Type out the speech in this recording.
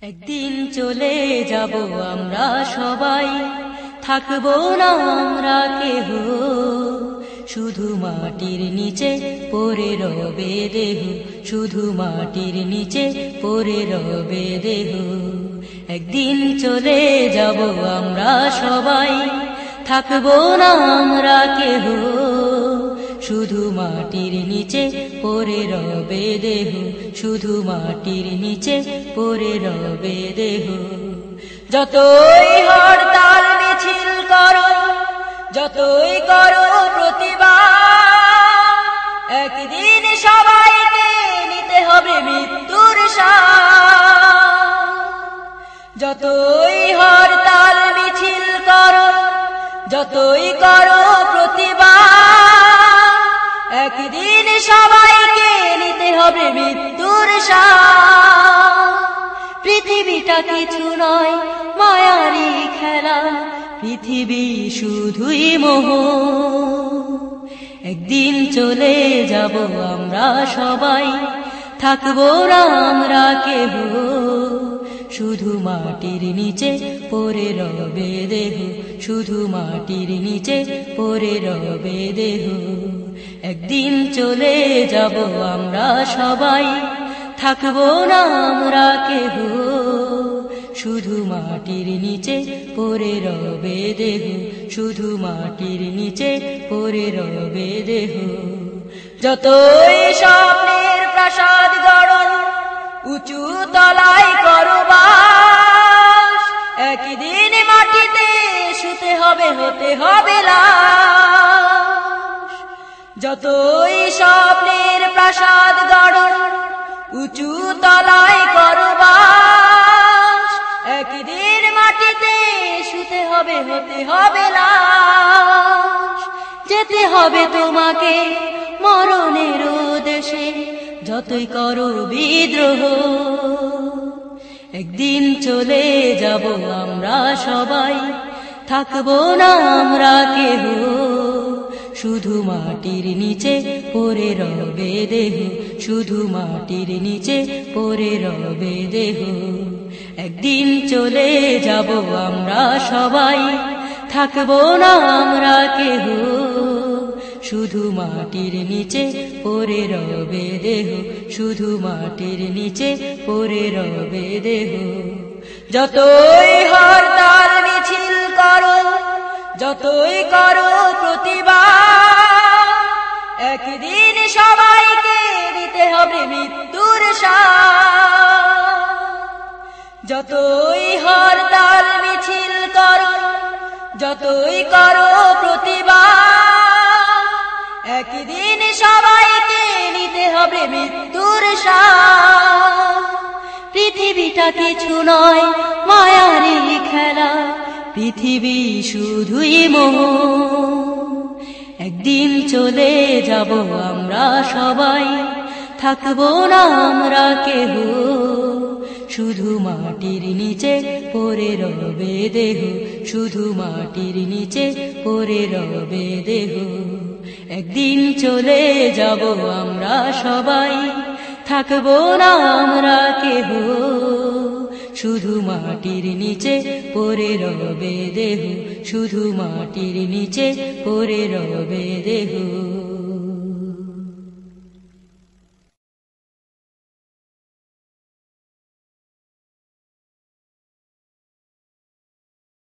একদিন চলে যাব আমরা সবাই, থাকবো না আমরা কেহ, শুধু মাটির নিচে পড়ে রবে দেহ, শুধু মাটির নিচে পড়ে রবে দেহ। একদিন চলে যাব আমরা সবাই, থাকবো না আমরা কেহ, শুধু মাটির নিচে পড়ে রবে দেহ, শুধু মাটির নিচে পড়ে রবে দেহ। যতই হরতাল মিছিল করো, যতই করো প্রতিবাদ, একদিন সবাইকে নিতে হবে মৃত্যুর স্বাদ। যতই হরতাল মিছিল করো, যতই করো প্রতিবাদ, একদিন সবাইকে নিতে হবে মৃত্যুর স্বাদ। পৃথিবীটা কিছু নয় মায়ারি খেলা, পৃথিবী শুধুই মোহ। একদিন চলে যাব আমরা সবাই, থাকবো না আমরা কেহ, শুধু মাটির নিচে পড়ে রবে দেহ, শুধু মাটির নিচে পড়ে রবে দেহ। একদিন চলে যাব আমরা সবাই, থাকবো না আমরা কেহ, শুধু মাটির নিচে পড়ে রবে দেহ, শুধু মাটির নিচে পড়ে রবে দেহ। যতই স্বপ্নের প্রাসাদ গড়ো, উঁচু তলায় করো বাস, একদিন মাটিতে শুতে হবে, হতে হবে লাশ। যতই স্বপ্নের প্রাসাদ গড়ো, উঁচু তলায় করো বাস, একদিন মাটিতে শুতে হবে, হতে হবে লাশ। যেতে হবে তোমাকে মরণের দেশে, যতই করো বিদ্রোহ। একদিন চলে যাব আমরা সবাই, থাকবো না আমরা কেহ, শুধু মাটির নিচে পড়ে রবে দেহ, শুধু মাটির নিচে পড়ে রবে দেহ। একদিন চলে যাব আমরা সবাই, থাকবো না আমরা কেহ, শুধু মাটির নিচে পড়ে রবে দেহ, শুধু মাটির নিচে পড়ে রবে দেহ। যতই হরতাল মিছিল করো, যতই করো প্রতিবাদ, একদিন সবাইকে দিতে হবে মৃত্যুর স্বাদ। যতই হরতাল মিছিল করো, যতই করো প্রতিবাদ, একদিন সবাইকে নিতে হবে মৃত্যুর স্বাদ। পৃথিবীটা কিছু নয় মায়ারি খেলা, পৃথিবী শুধুই মোহ। একদিন চলে যাব আমরা সবাই, থাকবো না আমরা কেহ, শুধু মাটির নিচে পড়ে রবে দেহ, শুধু মাটির নিচে পড়ে রবে দেহ। একদিন চলে যাব আমরা সবাই, থাকবো না আমরা কেহ, শুধু মাটির নিচে পড়ে রবে দেহ, শুধু মাটির নিচে পড়ে রবে দেহ।